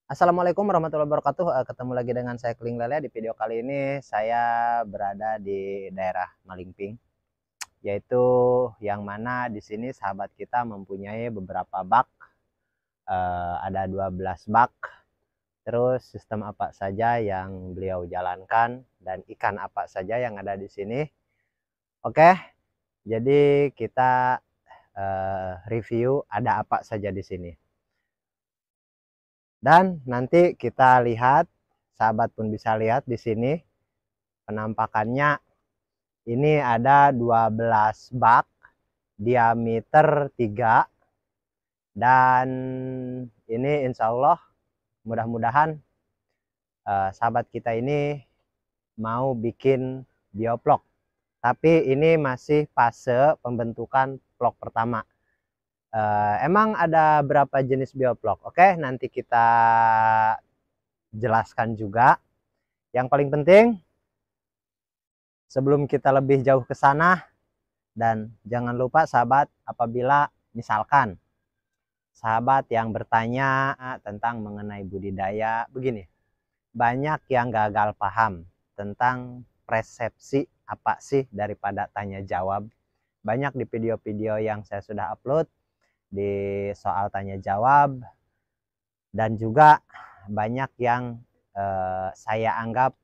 Assalamualaikum warahmatullahi wabarakatuh. Ketemu lagi dengan saya Kling Lele. Di video kali ini saya berada di daerah Malingping, yaitu yang mana di sini sahabat kita mempunyai beberapa bak. Ada 12 bak. Terus sistem apa saja yang beliau jalankan dan ikan apa saja yang ada di sini. Oke, jadi kita review ada apa saja di sini. Dan nanti kita lihat, sahabat pun bisa lihat di sini penampakannya. Ini ada 12 bak diameter 3, dan ini insya Allah mudah-mudahan sahabat kita ini mau bikin biovlog. Tapi ini masih fase pembentukan vlog pertama. Emang ada berapa jenis biovlog? Oke, nanti kita jelaskan juga. Yang paling penting, sebelum kita lebih jauh ke sana, dan jangan lupa sahabat, apabila misalkan sahabat yang bertanya tentang mengenai budidaya, begini, banyak yang gagal paham tentang persepsi apa sih daripada tanya jawab. Banyak di video-video yang saya sudah upload di soal tanya jawab, dan juga banyak yang saya anggap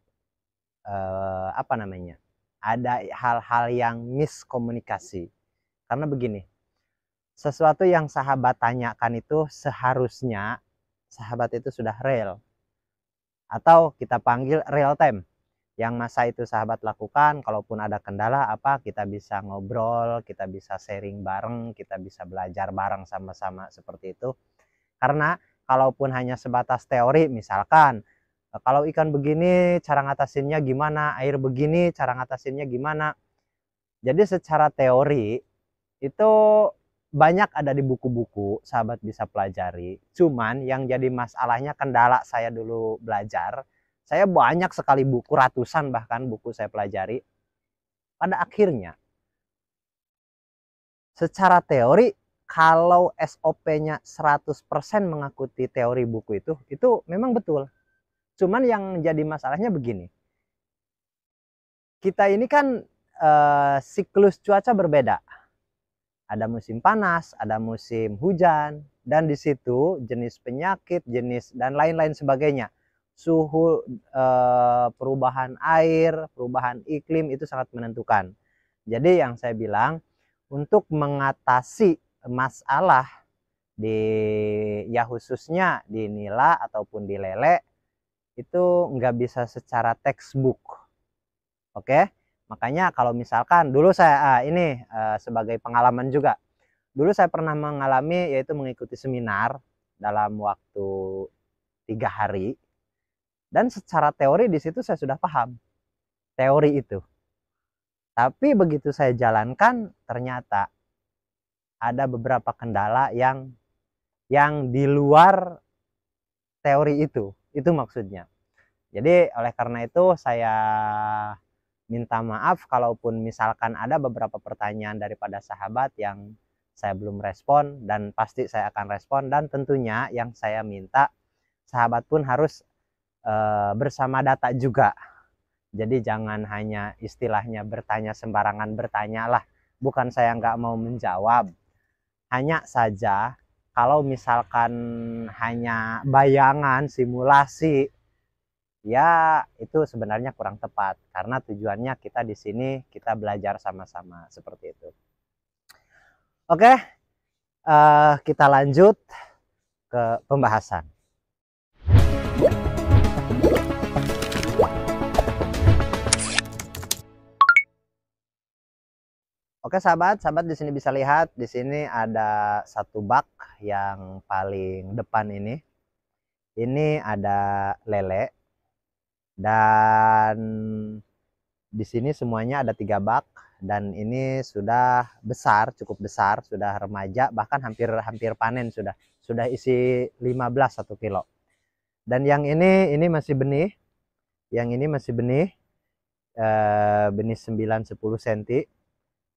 apa namanya, ada hal-hal yang miskomunikasi. Karena begini, sesuatu yang sahabat tanyakan itu seharusnya sahabat itu sudah real, atau kita panggil real time. Yang masa itu sahabat lakukan, kalaupun ada kendala apa, kita bisa ngobrol, kita bisa sharing bareng, kita bisa belajar bareng sama-sama seperti itu. Karena kalaupun hanya sebatas teori, misalkan kalau ikan begini cara ngatasinnya gimana, air begini cara ngatasinnya gimana. Jadi secara teori itu banyak ada di buku-buku, sahabat bisa pelajari. Cuman yang jadi masalahnya, kendala saya dulu belajar, saya banyak sekali buku, ratusan bahkan buku saya pelajari. Pada akhirnya secara teori, kalau SOP-nya 100% mengikuti teori buku itu memang betul. Cuman yang jadi masalahnya begini, kita ini kan siklus cuaca berbeda. Ada musim panas, ada musim hujan, dan di situ jenis penyakit, jenis dan lain-lain sebagainya. Suhu, perubahan air, perubahan iklim itu sangat menentukan. Jadi yang saya bilang, untuk mengatasi masalah di, ya khususnya di nila ataupun di lele, itu nggak bisa secara textbook. Oke, makanya kalau misalkan dulu saya ini sebagai pengalaman juga, dulu saya pernah mengalami, yaitu mengikuti seminar dalam waktu 3 hari, dan secara teori di situ saya sudah paham teori itu. Tapi begitu saya jalankan, ternyata ada beberapa kendala yang di luar teori itu. Itu maksudnya. Jadi oleh karena itu saya minta maaf kalaupun misalkan ada beberapa pertanyaan daripada sahabat yang saya belum respon, dan pasti saya akan respon. Dan tentunya yang saya minta, sahabat pun harus bersama data juga. Jadi jangan hanya istilahnya bertanya sembarangan bertanya lah. Bukan saya nggak mau menjawab, hanya saja kalau misalkan hanya bayangan simulasi, ya itu sebenarnya kurang tepat, karena tujuannya kita di sini kita belajar sama-sama seperti itu. Oke, kita lanjut ke pembahasan. Oke sahabat, di sini bisa lihat, di sini ada satu bak yang paling depan ini. Ini ada lele, dan di sini semuanya ada 3 bak, dan ini sudah besar, cukup besar, sudah remaja, bahkan hampir panen sudah isi 15 1 kilo. Dan yang ini masih benih, yang ini masih benih, benih 9-10 cm.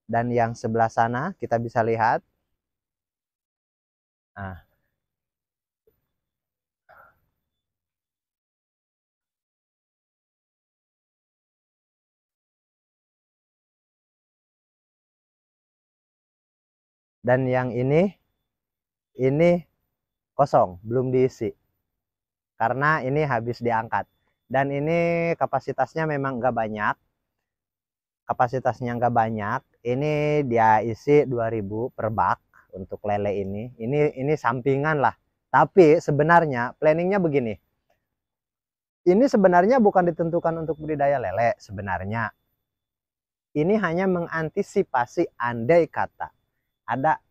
Dan yang sebelah sana kita bisa lihat, nah Dan yang ini kosong, belum diisi. Karena ini habis diangkat. Dan ini kapasitasnya memang nggak banyak. Ini dia isi 2000 per bak untuk lele ini. Ini sampingan lah. Tapi sebenarnya planningnya begini. Ini sebenarnya bukan ditentukan untuk budidaya lele sebenarnya. Ini hanya mengantisipasi andai kata ada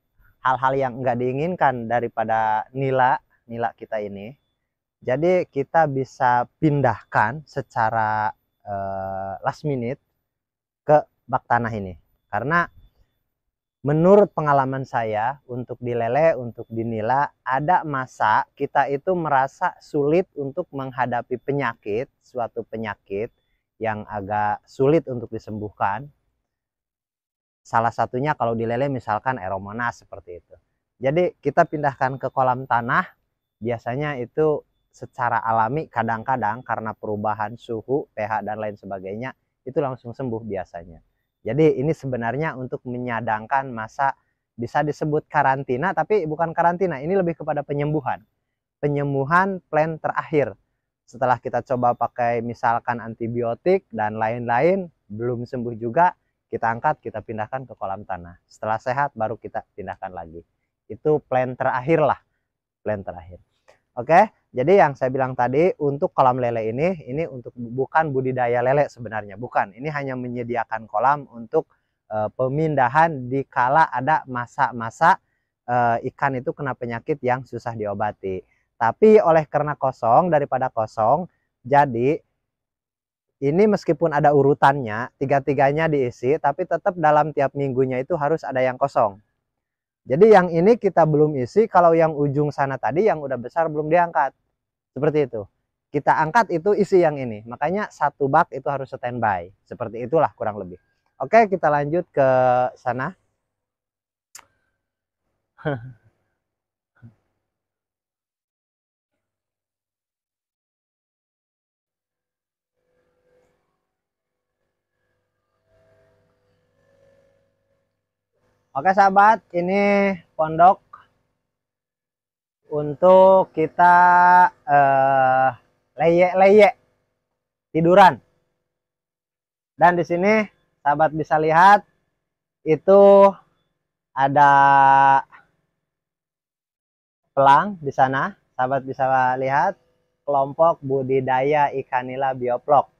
hal-hal yang nggak diinginkan daripada nila kita ini. Jadi kita bisa pindahkan secara last minute ke bak tanah ini. Karena menurut pengalaman saya untuk di lele, untuk di nila, ada masa kita itu merasa sulit untuk menghadapi penyakit, suatu penyakit yang agak sulit untuk disembuhkan. Salah satunya kalau di lele misalkan Aeromonas seperti itu. Jadi kita pindahkan ke kolam tanah, biasanya itu secara alami kadang-kadang karena perubahan suhu, pH dan lain sebagainya, itu langsung sembuh biasanya. Jadi ini sebenarnya untuk menyadangkan masa bisa disebut karantina, tapi bukan karantina, ini lebih kepada penyembuhan. Penyembuhan plan terakhir. Setelah kita coba pakai misalkan antibiotik dan lain-lain, belum sembuh juga, kita angkat, kita pindahkan ke kolam tanah. Setelah sehat baru kita pindahkan lagi. Itu plan terakhir lah, plan terakhir. Oke, jadi yang saya bilang tadi untuk kolam lele ini untuk bukan budidaya lele sebenarnya, bukan. Ini hanya menyediakan kolam untuk pemindahan dikala ada masa-masa ikan itu kena penyakit yang susah diobati. Tapi oleh karena kosong, daripada kosong, jadi ini meskipun ada urutannya, tiga-tiganya diisi, tapi tetap dalam tiap minggunya itu harus ada yang kosong. Jadi yang ini kita belum isi, kalau yang ujung sana tadi yang udah besar belum diangkat. Seperti itu. Kita angkat itu isi yang ini. Makanya satu bak itu harus standby. Seperti itulah kurang lebih. Oke, kita lanjut ke sana. Oke sahabat, ini pondok untuk kita leye-leye tiduran. Dan di sini sahabat bisa lihat itu ada pelang di sana. Sahabat bisa lihat kelompok budidaya ikan nila bioplok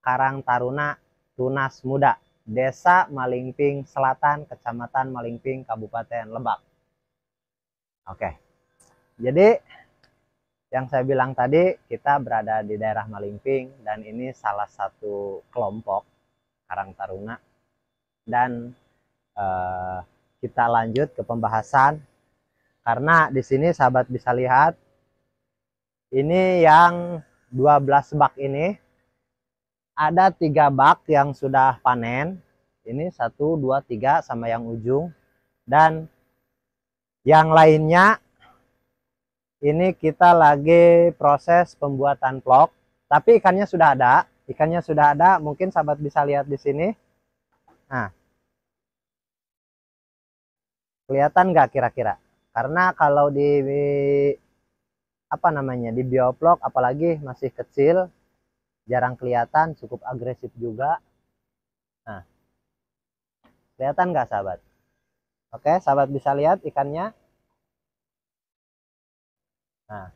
Karang Taruna Tunas Muda, Desa Malingping Selatan, Kecamatan Malingping, Kabupaten Lebak. Oke. Jadi yang saya bilang tadi, kita berada di daerah Malingping dan ini salah satu kelompok Karang Taruna. Dan kita lanjut ke pembahasan karena di sini sahabat bisa lihat ini yang 12 bak ini ada 3 bak yang sudah panen. Ini 1, 2, 3 sama yang ujung. Dan yang lainnya ini kita lagi proses pembuatan vlog. Tapi ikannya sudah ada. Ikannya sudah ada. Mungkin sahabat bisa lihat di sini. Nah. Kelihatan nggak kira-kira? Karena kalau di di bioplok apalagi masih kecil, jarang kelihatan, cukup agresif juga. Nah, kelihatan nggak sahabat? Oke, sahabat bisa lihat ikannya. Nah,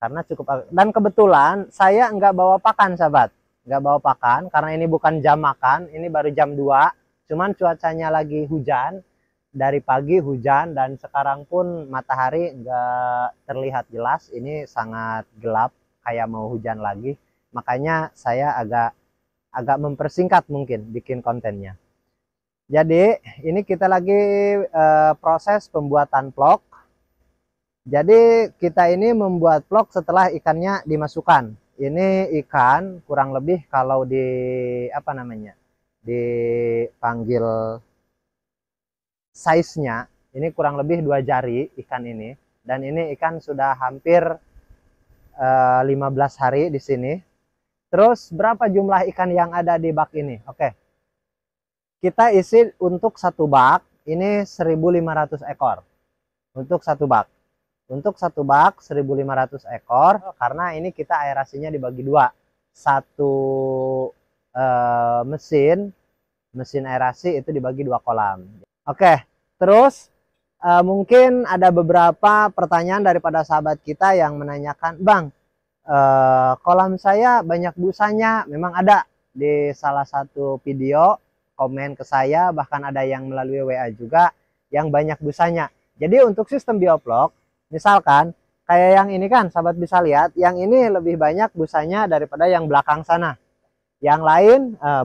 karena cukup, dan kebetulan saya nggak bawa pakan sahabat, nggak bawa pakan karena ini bukan jam makan, ini baru jam 2. Cuman cuacanya lagi hujan, dari pagi hujan dan sekarang pun matahari nggak terlihat jelas, ini sangat gelap kayak mau hujan lagi. Makanya saya agak mempersingkat mungkin bikin kontennya. Jadi ini kita lagi proses pembuatan vlog. Jadi kita ini membuat vlog setelah ikannya dimasukkan. Ini ikan kurang lebih kalau dipanggil size-nya ini kurang lebih 2 jari ikan ini, dan ini ikan sudah hampir 15 hari di sini. Terus berapa jumlah ikan yang ada di bak ini? Oke. Kita isi untuk 1 bak ini 1.500 ekor untuk satu bak. Untuk satu bak 1.500 ekor, karena ini kita aerasinya dibagi dua. Satu mesin aerasi itu dibagi dua kolam. Oke, terus mungkin ada beberapa pertanyaan daripada sahabat kita yang menanyakan, Bang, kolam saya banyak busanya. Memang ada di salah satu video komen ke saya, bahkan ada yang melalui WA juga yang banyak busanya. Jadi untuk sistem bioflok, misalkan kayak yang ini kan sahabat bisa lihat, yang ini lebih banyak busanya daripada yang belakang sana. Yang lain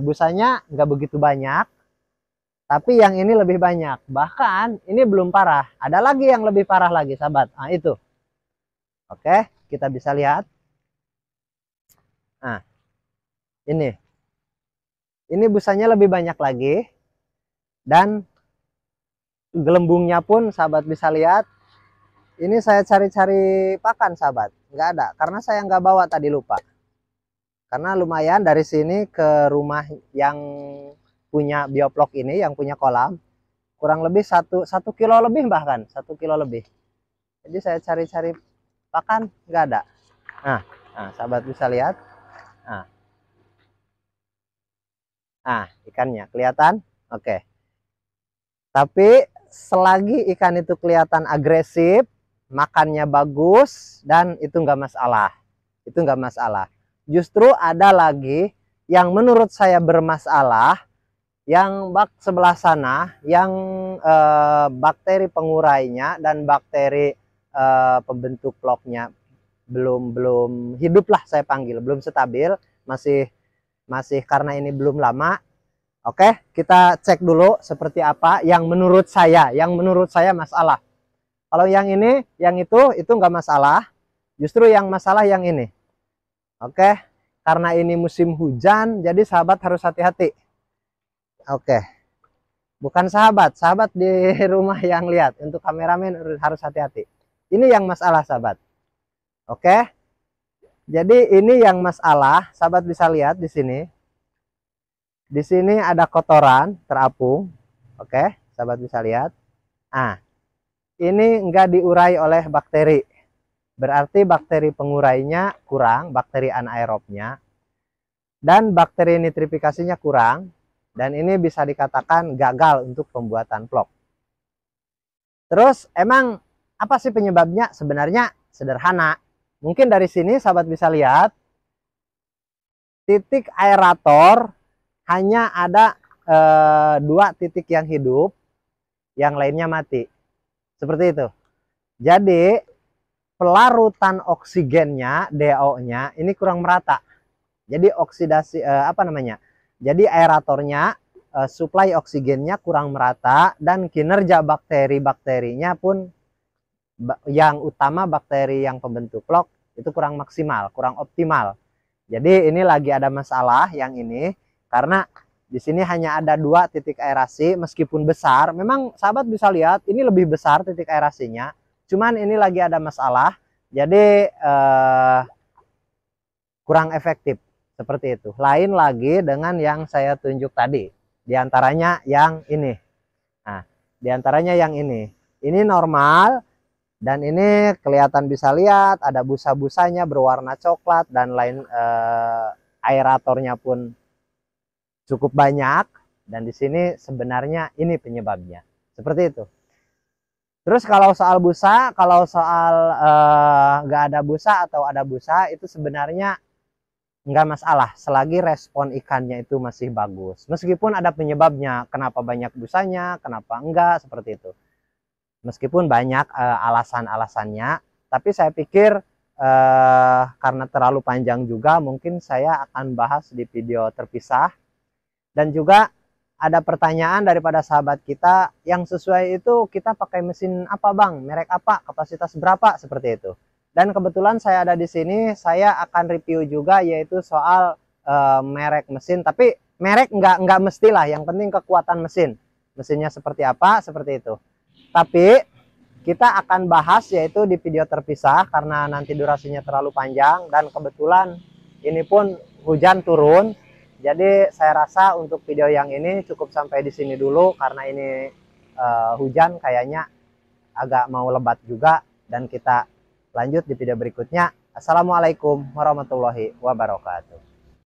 busanya nggak begitu banyak, tapi yang ini lebih banyak. Bahkan ini belum parah, ada lagi yang lebih parah lagi sahabat. Nah itu, oke, kita bisa lihat. Nah ini busanya lebih banyak lagi, dan gelembungnya pun sahabat bisa lihat. Ini saya cari-cari pakan sahabat, nggak ada, karena saya nggak bawa tadi, lupa. Karena lumayan dari sini ke rumah yang punya bioflok ini, yang punya kolam, kurang lebih satu kilo lebih, bahkan 1 kilo lebih. Jadi saya cari-cari pakan, nggak ada. Nah sahabat bisa lihat. Nah ikannya kelihatan, oke. Tapi selagi ikan itu kelihatan agresif, makannya bagus, dan itu nggak masalah. Itu nggak masalah. Justru ada lagi yang menurut saya bermasalah, yang bak sebelah sana, yang bakteri pengurainya dan bakteri pembentuk vlognya belum hidup lah saya panggil, belum stabil, masih karena ini belum lama. Oke, kita cek dulu seperti apa yang menurut saya masalah. Kalau yang ini, yang itu nggak masalah. Justru yang masalah yang ini. Oke, karena ini musim hujan, jadi sahabat harus hati-hati. Oke, bukan sahabat di rumah yang lihat, untuk kameramen harus hati-hati. Ini yang masalah sahabat. Oke, jadi ini yang masalah, sahabat bisa lihat di sini. Di sini ada kotoran terapung. Oke, sahabat bisa lihat. Nah, ini enggak diurai oleh bakteri. Berarti bakteri pengurainya kurang, bakteri anaerobnya. Dan bakteri nitrifikasinya kurang. Dan ini bisa dikatakan gagal untuk pembuatan vlog. Terus emang apa sih penyebabnya? Sebenarnya sederhana. Mungkin dari sini sahabat bisa lihat. Titik aerator hanya ada 2 titik yang hidup, yang lainnya mati. Seperti itu. Jadi pelarutan oksigennya, DO-nya ini kurang merata. Jadi oksidasi Jadi aeratornya suplai oksigennya kurang merata, dan kinerja bakteri-bakterinya pun yang utama bakteri yang pembentuk vlog itu kurang maksimal, kurang optimal. Jadi ini lagi ada masalah yang ini, karena di sini hanya ada 2 titik aerasi, meskipun besar. Memang sahabat bisa lihat ini lebih besar titik aerasinya, cuman ini lagi ada masalah, jadi kurang efektif seperti itu. Lain lagi dengan yang saya tunjuk tadi, diantaranya yang ini. Nah, diantaranya yang ini normal, dan ini kelihatan bisa lihat ada busa-busanya berwarna coklat, dan lain aeratornya pun cukup banyak, dan di sini sebenarnya ini penyebabnya. Seperti itu. Terus kalau soal busa, kalau soal nggak ada busa atau ada busa, itu sebenarnya nggak masalah selagi respon ikannya itu masih bagus. Meskipun ada penyebabnya, kenapa banyak busanya, kenapa enggak, seperti itu. Meskipun banyak alasan-alasannya, tapi saya pikir karena terlalu panjang juga, mungkin saya akan bahas di video terpisah. Dan juga ada pertanyaan daripada sahabat kita, yang sesuai itu kita pakai mesin apa Bang, merek apa, kapasitas berapa, seperti itu. Dan kebetulan saya ada di sini, saya akan review juga, yaitu soal merek mesin. Tapi merek nggak mestilah, yang penting kekuatan mesin. Mesinnya seperti apa, seperti itu. Tapi kita akan bahas yaitu di video terpisah, karena nanti durasinya terlalu panjang, dan kebetulan ini pun hujan turun. Jadi saya rasa untuk video yang ini cukup sampai di sini dulu, karena ini hujan kayaknya agak mau lebat juga, dan kita lanjut di video berikutnya. Assalamualaikum warahmatullahi wabarakatuh.